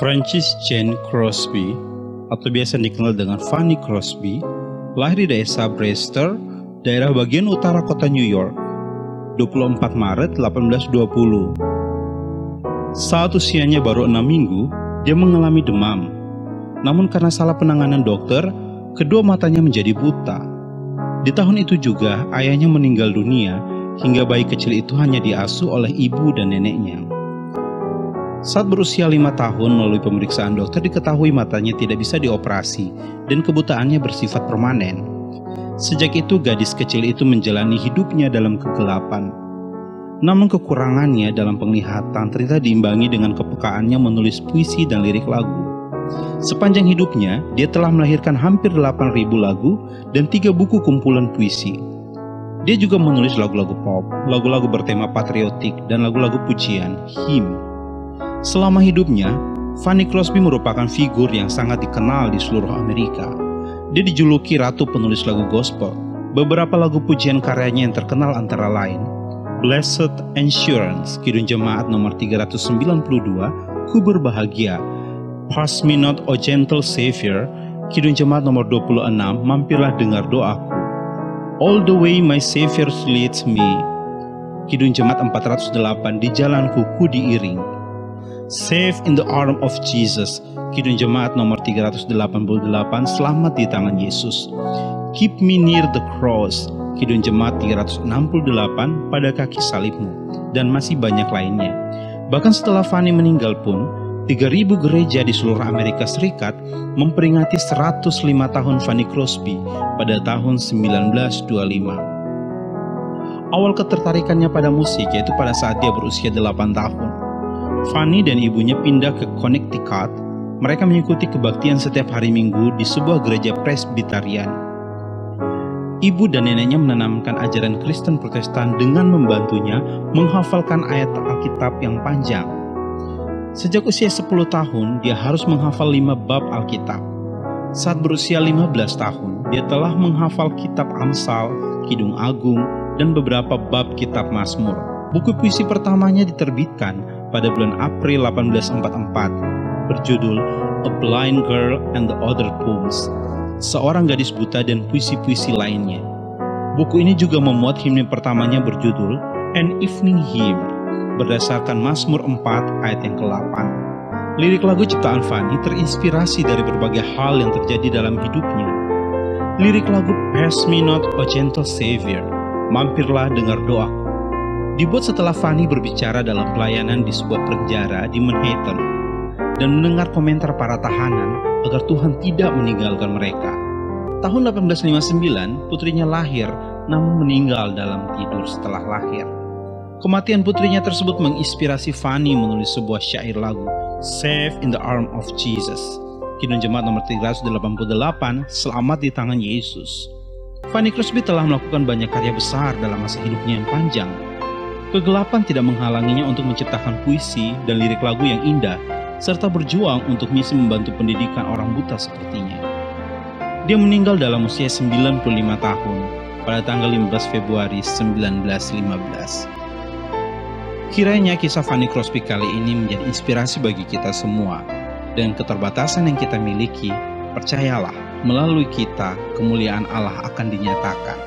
Frances Jane Crosby, atau biasa dikenal dengan Fanny Crosby, lahir di desa Brewster, daerah bagian utara kota New York, 24 Maret 1820. Saat usianya baru 6 minggu, dia mengalami demam. Namun karena salah penanganan dokter, kedua matanya menjadi buta. Di tahun itu juga, ayahnya meninggal dunia, hingga bayi kecil itu hanya diasuh oleh ibu dan neneknya. Saat berusia 5 tahun, melalui pemeriksaan dokter diketahui matanya tidak bisa dioperasi dan kebutaannya bersifat permanen. Sejak itu gadis kecil itu menjalani hidupnya dalam kegelapan. Namun kekurangannya dalam penglihatan ternyata diimbangi dengan kepekaannya menulis puisi dan lirik lagu. Sepanjang hidupnya, dia telah melahirkan hampir 8.000 lagu dan 3 buku kumpulan puisi. Dia juga menulis lagu-lagu pop, lagu-lagu bertema patriotik, dan lagu-lagu pujian, hymn. Selama hidupnya, Fanny Crosby merupakan figur yang sangat dikenal di seluruh Amerika. Dia dijuluki Ratu Penulis Lagu Gospel. Beberapa lagu pujian karyanya yang terkenal antara lain Blessed Assurance, Kidung Jemaat nomor 392, Ku Berbahagia, Pass Me Not, O Gentle Savior, Kidung Jemaat nomor 26, Mampirlah Dengar Doaku, All the Way My Savior Leads Me, Kidung Jemaat 408, Di Jalanku Ku Diiring, Safe in the Arm of Jesus, Kidung Jemaat nomor 388, Selamat di Tangan Yesus, Keep Me Near the Cross, Kidung Jemaat 368, Pada Kaki Salibmu, dan masih banyak lainnya. Bahkan setelah Fanny meninggal pun, 3.000 gereja di seluruh Amerika Serikat memperingati 105 tahun Fanny Crosby pada tahun 1925. Awal ketertarikannya pada musik yaitu pada saat dia berusia 8 tahun. Fanny dan ibunya pindah ke Connecticut. Mereka mengikuti kebaktian setiap hari Minggu di sebuah gereja Presbyterian. Ibu dan neneknya menanamkan ajaran Kristen Protestan dengan membantunya menghafalkan ayat Alkitab yang panjang. Sejak usia 10 tahun, dia harus menghafal 5 bab Alkitab. Saat berusia 15 tahun, dia telah menghafal kitab Amsal, Kidung Agung, dan beberapa bab kitab Mazmur. Buku puisi pertamanya diterbitkan pada bulan April 1844, berjudul A Blind Girl and the Other Poems, Seorang Gadis Buta dan Puisi-puisi Lainnya. Buku ini juga memuat himne pertamanya berjudul An Evening Hymn, berdasarkan Mazmur 4 ayat yang ke-8. Lirik lagu ciptaan Fanny terinspirasi dari berbagai hal yang terjadi dalam hidupnya. Lirik lagu Pass Me Not, O Gentle Savior, Mampirlah Dengar Doaku, dibuat setelah Fanny berbicara dalam pelayanan di sebuah penjara di Manhattan dan mendengar komentar para tahanan agar Tuhan tidak meninggalkan mereka. Tahun 1859, putrinya lahir namun meninggal dalam tidur setelah lahir. Kematian putrinya tersebut menginspirasi Fanny menulis sebuah syair lagu Safe in the Arm of Jesus, Kidung Jemaat nomor 388, Selamat di Tangan Yesus. Fanny Crosby telah melakukan banyak karya besar dalam masa hidupnya yang panjang. Kegelapan tidak menghalanginya untuk menciptakan puisi dan lirik lagu yang indah, serta berjuang untuk misi membantu pendidikan orang buta sepertinya. Dia meninggal dalam usia 95 tahun pada tanggal 15 Februari 1915. Kiranya kisah Fanny Crosby kali ini menjadi inspirasi bagi kita semua. Dengan keterbatasan yang kita miliki, percayalah, melalui kita kemuliaan Allah akan dinyatakan.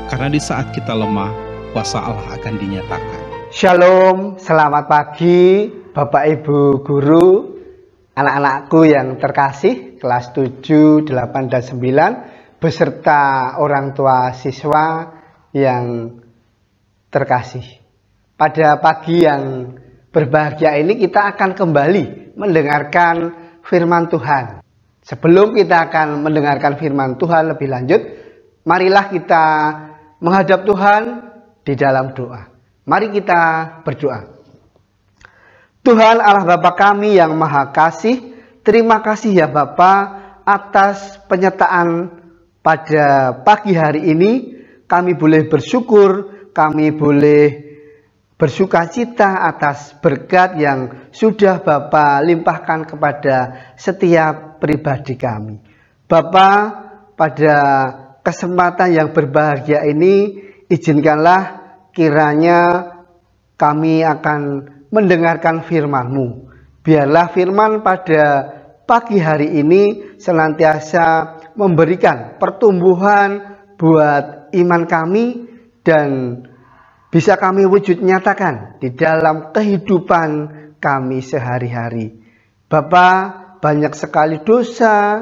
Karena di saat kita lemah, kuasa Allah akan dinyatakan. Shalom, selamat pagi Bapak Ibu Guru, anak-anakku yang terkasih, kelas 7, 8, dan 9, beserta orang tua siswa yang terkasih. Pada pagi yang berbahagia ini kita akan kembali mendengarkan firman Tuhan. Sebelum kita akan mendengarkan firman Tuhan lebih lanjut, marilah kita menghadap Tuhan di dalam doa. Mari kita berdoa. Tuhan Allah Bapa kami yang Maha Kasih, terima kasih ya Bapa atas penyertaan pada pagi hari ini. Kami boleh bersyukur, kami boleh bersukacita atas berkat yang sudah Bapa limpahkan kepada setiap pribadi kami. Bapa, pada kesempatan yang berbahagia ini, izinkanlah kiranya kami akan mendengarkan firman-Mu Biarlah firman pada pagi hari ini senantiasa memberikan pertumbuhan buat iman kami dan bisa kami wujud nyatakan di dalam kehidupan kami sehari-hari. Bapa, banyak sekali dosa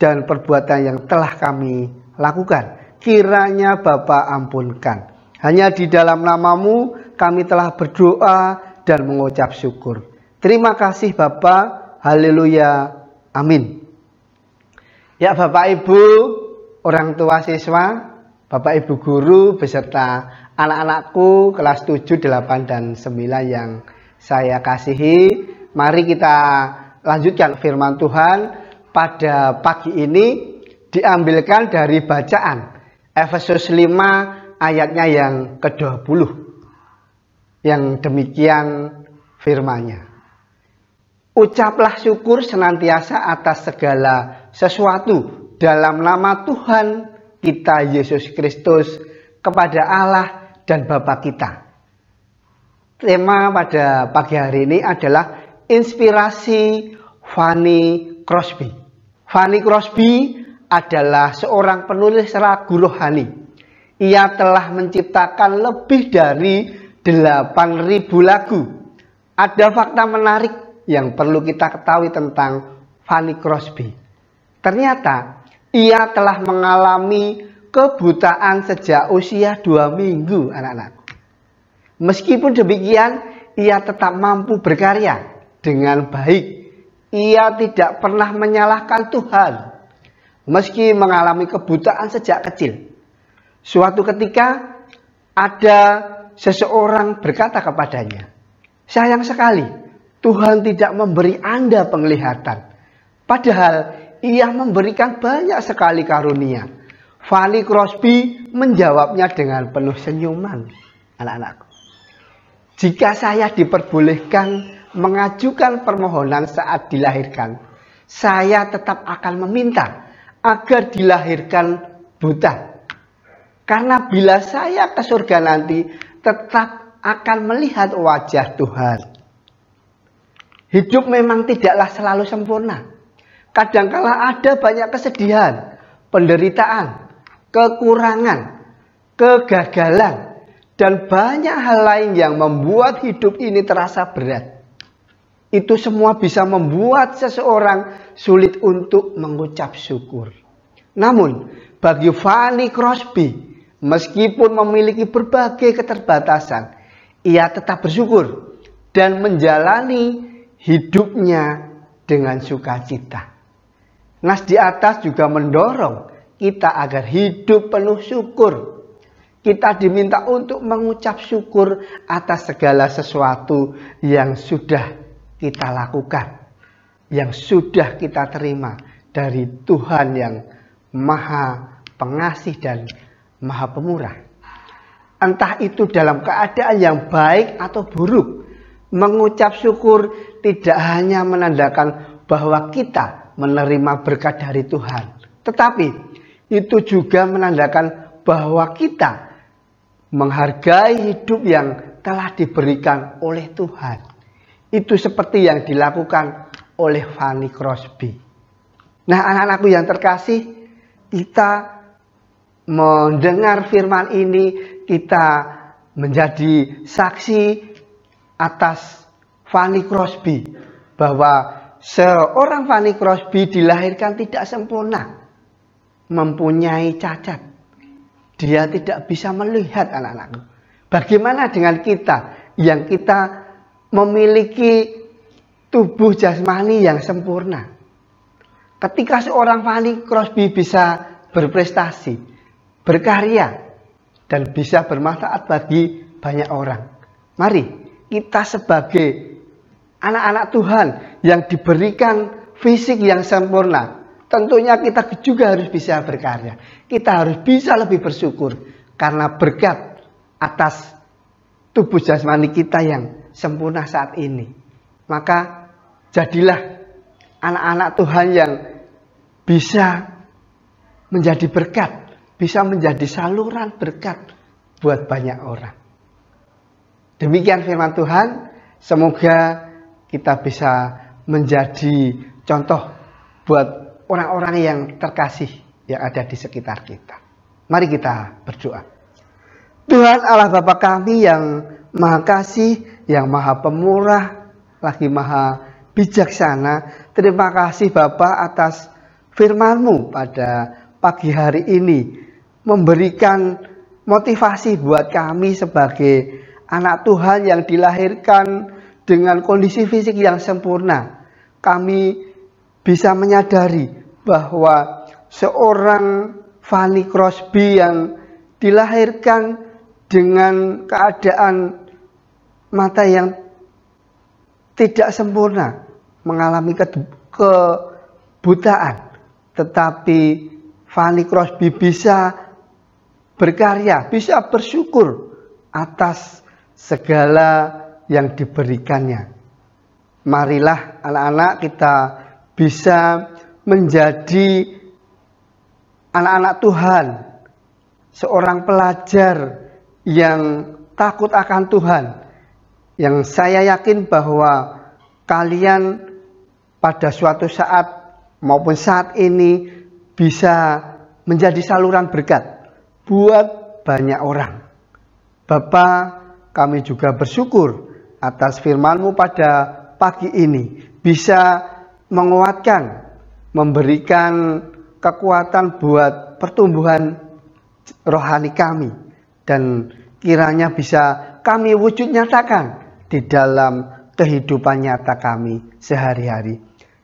dan perbuatan yang telah kami lakukan. Kiranya Bapa ampunkan. Hanya di dalam nama-Mu kami telah berdoa dan mengucap syukur. Terima kasih Bapa. Haleluya. Amin. Ya Bapak Ibu, orang tua siswa, Bapak Ibu guru beserta anak-anakku kelas 7, 8, dan 9 yang saya kasihi. Mari kita lanjutkan firman Tuhan pada pagi ini, diambilkan dari bacaan Efesus 5 ayatnya yang ke-20. Yang demikian firman-Nya. Ucaplah syukur senantiasa atas segala sesuatu dalam nama Tuhan kita Yesus Kristus kepada Allah dan Bapa kita. Tema pada pagi hari ini adalah inspirasi Fanny Crosby. Fanny Crosby adalah seorang penulis lagu rohani. Ia telah menciptakan lebih dari 8.000 lagu. Ada fakta menarik yang perlu kita ketahui tentang Fanny Crosby. Ternyata ia telah mengalami kebutaan sejak usia 2 minggu, anak-anakku. Meskipun demikian, ia tetap mampu berkarya dengan baik. Ia tidak pernah menyalahkan Tuhan meski mengalami kebutaan sejak kecil. Suatu ketika ada seseorang berkata kepadanya, "Sayang sekali Tuhan tidak memberi Anda penglihatan, padahal ia memberikan banyak sekali karunia." Fanny Crosby menjawabnya dengan penuh senyuman, anak-anakku. "Jika saya diperbolehkan mengajukan permohonan saat dilahirkan, saya tetap akan meminta agar dilahirkan buta. Karena bila saya ke surga nanti, tetap akan melihat wajah Tuhan." Hidup memang tidaklah selalu sempurna. Kadangkala ada banyak kesedihan, penderitaan, kekurangan, kegagalan, dan banyak hal lain yang membuat hidup ini terasa berat. Itu semua bisa membuat seseorang sulit untuk mengucap syukur. Namun, bagi Fanny Crosby, meskipun memiliki berbagai keterbatasan, ia tetap bersyukur dan menjalani hidupnya dengan sukacita. Nas di atas juga mendorong kita agar hidup penuh syukur. Kita diminta untuk mengucap syukur atas segala sesuatu yang sudah kita lakukan, yang sudah kita terima dari Tuhan yang Maha Pengasih dan Maha Pemurah. Entah itu dalam keadaan yang baik atau buruk, mengucap syukur tidak hanya menandakan bahwa kita menerima berkat dari Tuhan, tetapi itu juga menandakan bahwa kita menghargai hidup yang telah diberikan oleh Tuhan. Itu seperti yang dilakukan oleh Fanny Crosby. Nah, anak-anakku yang terkasih, kita mendengar firman ini, kita menjadi saksi atas Fanny Crosby, bahwa seorang Fanny Crosby dilahirkan tidak sempurna, mempunyai cacat. Dia tidak bisa melihat, anak-anakku. Bagaimana dengan kita yang kita memiliki tubuh jasmani yang sempurna? Ketika seorang Fanny Crosby bisa berprestasi, berkarya, dan bisa bermanfaat bagi banyak orang, mari kita sebagai anak-anak Tuhan yang diberikan fisik yang sempurna, tentunya kita juga harus bisa berkarya. Kita harus bisa lebih bersyukur karena berkat atas tubuh jasmani kita yang sempurna saat ini. Maka jadilah anak-anak Tuhan yang bisa menjadi berkat, bisa menjadi saluran berkat buat banyak orang. Demikian firman Tuhan. Semoga kita bisa menjadi contoh buat orang-orang yang terkasih yang ada di sekitar kita. Mari kita berdoa. Tuhan Allah Bapa kami yang Maha Kasih, yang Maha Pemurah, lagi Maha Bijaksana, terima kasih Bapa atas firman-Mu pada pagi hari ini, memberikan motivasi buat kami sebagai anak Tuhan yang dilahirkan dengan kondisi fisik yang sempurna. Kami bisa menyadari bahwa seorang Fanny Crosby yang dilahirkan dengan keadaan mata yang tidak sempurna, mengalami kebutaan, tetapi Fanny Crosby bisa berkarya, bisa bersyukur atas segala yang diberikannya. Marilah anak-anak kita bisa menjadi anak-anak Tuhan, seorang pelajar yang takut akan Tuhan, yang saya yakin bahwa kalian pada suatu saat maupun saat ini bisa menjadi saluran berkat buat banyak orang. Bapa, kami juga bersyukur atas firman-Mu pada pagi ini, bisa menguatkan, memberikan kekuatan buat pertumbuhan rohani kami, dan kiranya bisa kami wujud nyatakan di dalam kehidupan nyata kami sehari-hari.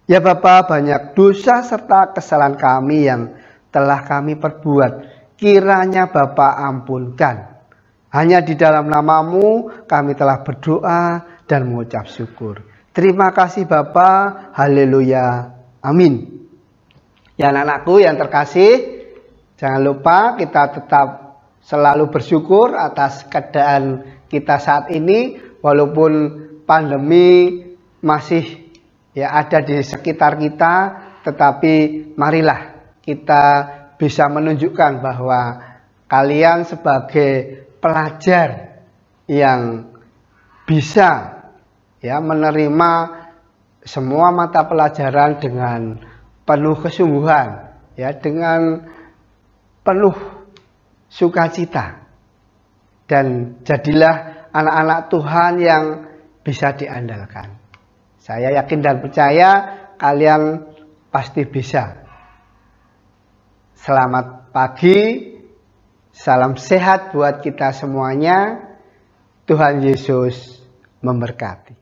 Ya Bapa, banyak dosa serta kesalahan kami yang telah kami perbuat, kiranya Bapa ampunkan. Hanya di dalam nama-Mu kami telah berdoa dan mengucap syukur. Terima kasih Bapa, haleluya, amin. Ya anak-anakku yang terkasih, jangan lupa kita tetap selalu bersyukur atas keadaan kita saat ini, walaupun pandemi masih ada di sekitar kita, tetapi marilah kita bisa menunjukkan bahwa kalian sebagai pelajar yang bisa menerima semua mata pelajaran dengan penuh kesungguhan, dengan penuh sukacita, dan jadilah anak-anak Tuhan yang bisa diandalkan. Saya yakin dan percaya kalian pasti bisa. Selamat pagi, salam sehat buat kita semuanya. Tuhan Yesus memberkati.